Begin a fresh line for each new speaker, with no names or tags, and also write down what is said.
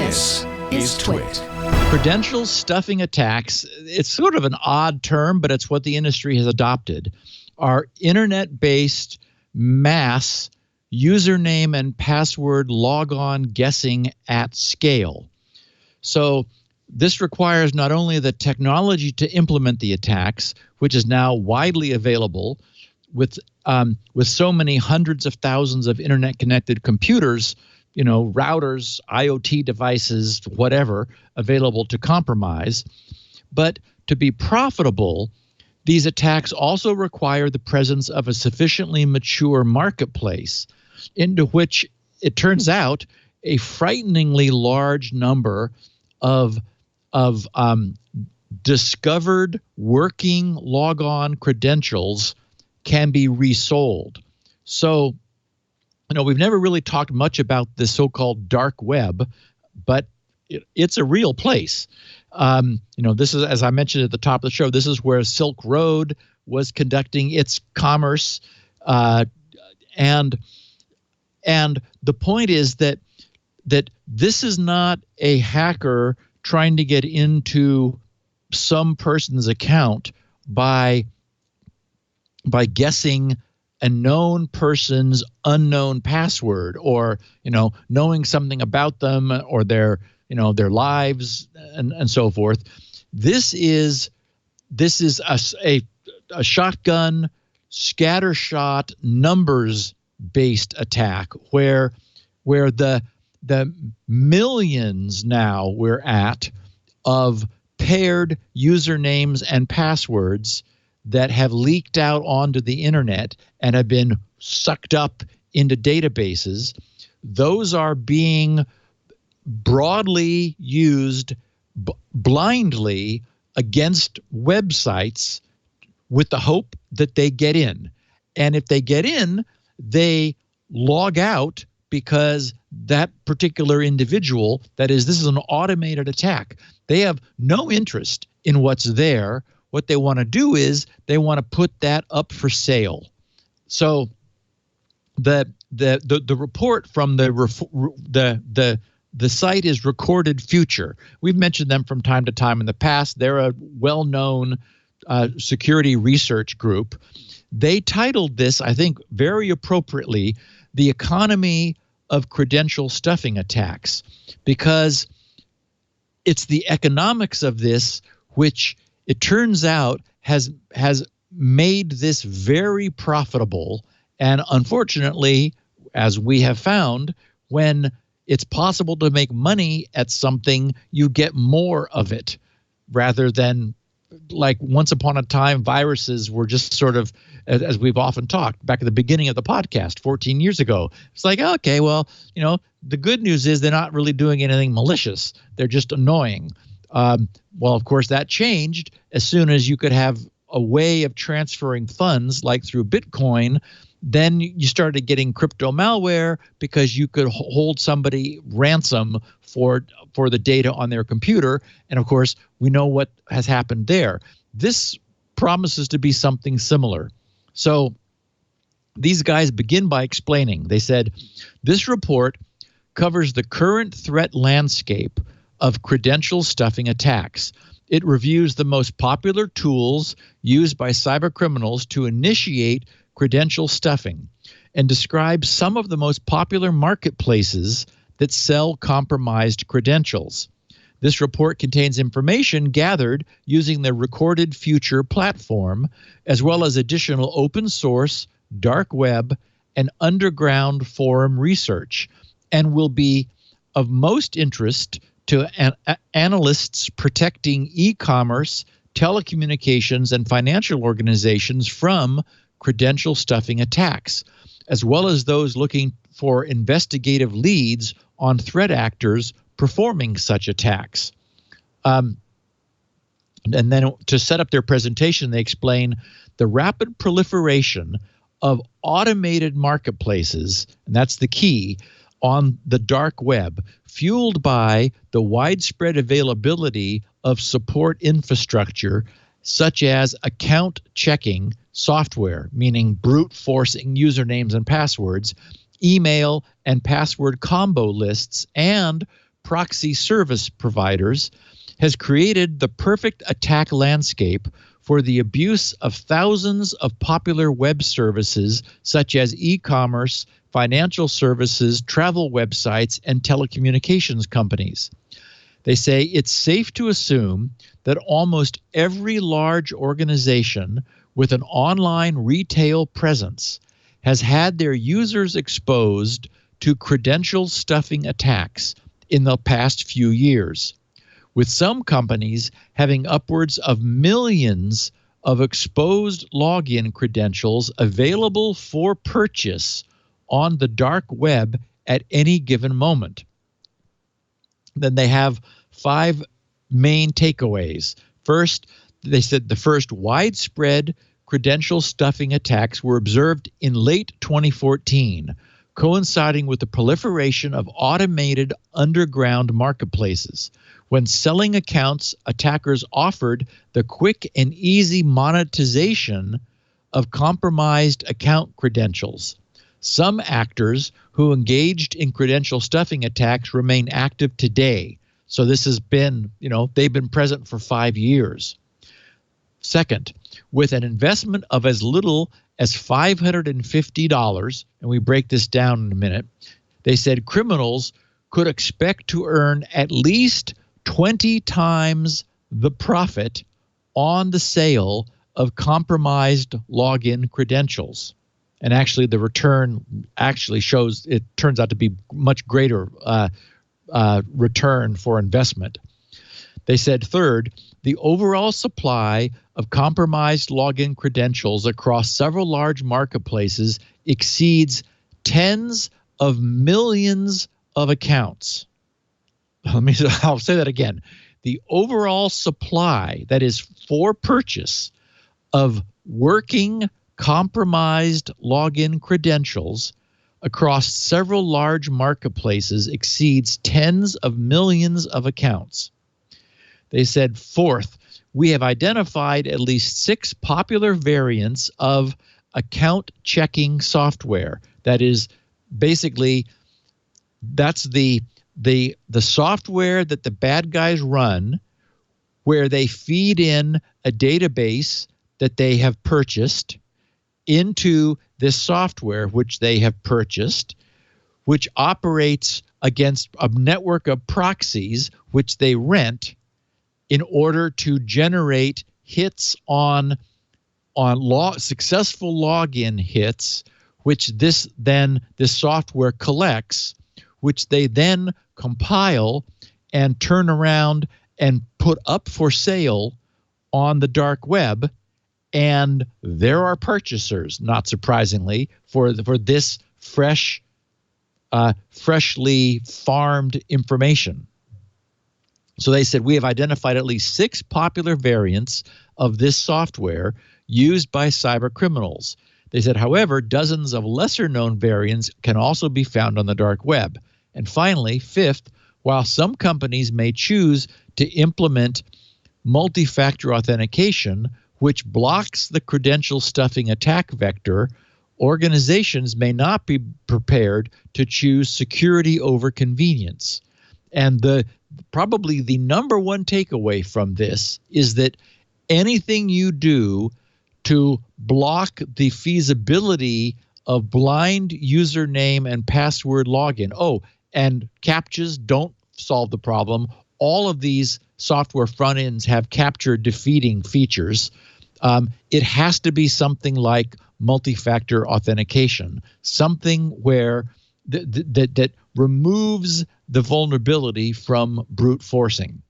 This is TWiT.
Credential stuffing attacks, it's sort of an odd term, but it's what the industry has adopted, are internet-based mass username and password logon guessing at scale. So this requires not only the technology to implement the attacks, which is now widely available with so many hundreds of thousands of internet-connected computers, routers, IoT devices, whatever, available to compromise. But to be profitable, these attacks also require the presence of a sufficiently mature marketplace into which, it turns out, a frighteningly large number of discovered working logon credentials can be resold. So, we've never really talked much about the so-called dark web, but it's a real place. This is, as I mentioned at the top of the show, this is where Silk Road was conducting its commerce, and the point is that this is not a hacker trying to get into some person's account by guessing a known person's unknown password, or knowing something about them or their lives and so forth. This is a shotgun scattershot numbers based attack where the millions now we're at of paired usernames and passwords that have leaked out onto the internet and have been sucked up into databases, those are being broadly used blindly against websites with the hope that they get in. And if they get in, they log out because that particular individual, that is, this is an automated attack. They have no interest in what's there. What they want to do is they want to put that up for sale. So the report from the site is Recorded Future. We've mentioned them from time to time in the past. They're a well-known security research group. They titled this, I think, very appropriately, "The Economy of Credential Stuffing Attacks," because it's the economics of this which, it turns out, has made this very profitable. And unfortunately, as we have found, when it's possible to make money at something, you get more of it, rather than, like, once upon a time, viruses were just sort of, as we've often talked back at the beginning of the podcast 14 years ago. It's like, okay, well, the good news is they're not really doing anything malicious. They're just annoying. Well, of course, that changed as soon as you could have a way of transferring funds, like through Bitcoin. Then you started getting crypto malware because you could hold somebody ransom for the data on their computer. And of course, we know what has happened there. This promises to be something similar. So these guys begin by explaining. They said, this report covers the current threat landscape of credential stuffing attacks. It reviews the most popular tools used by cybercriminals to initiate credential stuffing and describes some of the most popular marketplaces that sell compromised credentials. This report contains information gathered using the Recorded Future platform, as well as additional open source, dark web, and underground forum research, and will be of most interest to analysts protecting e-commerce, telecommunications, and financial organizations from credential stuffing attacks, as well as those looking for investigative leads on threat actors performing such attacks. And then to set up their presentation, they explain the rapid proliferation of automated marketplaces, and that's the key, on the dark web, fueled by the widespread availability of support infrastructure such as account checking software, meaning brute forcing usernames and passwords, email and password combo lists, and proxy service providers has created the perfect attack landscape for the abuse of thousands of popular web services such as e-commerce, financial services, travel websites, and telecommunications companies. They say it's safe to assume that almost every large organization with an online retail presence has had their users exposed to credential stuffing attacks in the past few years, with some companies having upwards of millions of exposed login credentials available for purchase on the dark web at any given moment. Then they have 5 main takeaways. First, they said the first widespread credential stuffing attacks were observed in late 2014, coinciding with the proliferation of automated underground marketplaces. When selling accounts, attackers offered the quick and easy monetization of compromised account credentials. Some actors who engaged in credential stuffing attacks remain active today. So this has been, they've been present for 5 years. Second, with an investment of as little as $550, and we break this down in a minute, they said criminals could expect to earn at least 20 times the profit on the sale of compromised login credentials. And actually, the return actually shows it turns out to be much greater return for investment. They said, third, the overall supply of compromised login credentials across several large marketplaces exceeds tens of millions of accounts. I'll say that again. The overall supply, that is for purchase, of working compromised login credentials across several large marketplaces exceeds tens of millions of accounts. They said, fourth, we have identified at least 6 popular variants of account checking software. That is basically, that's the software that the bad guys run where they feed in a database that they have purchased into this software which they have purchased, which operates against a network of proxies which they rent in order to generate hits on successful login hits, which this software collects, which they then compile and turn around and put up for sale on the dark web. And there are purchasers, not surprisingly, for this freshly farmed information. So they said, we have identified at least 6 popular variants of this software used by cyber criminals. They said, however, dozens of lesser-known variants can also be found on the dark web. And finally, fifth, while some companies may choose to implement multi-factor authentication, which blocks the credential stuffing attack vector, organizations may not be prepared to choose security over convenience. And probably the number one takeaway from this is that anything you do to block the feasibility of blind username and password login, and CAPTCHAs don't solve the problem. All of these software front ends have capture defeating features. It has to be something like multi-factor authentication, something where that removes the vulnerability from brute forcing.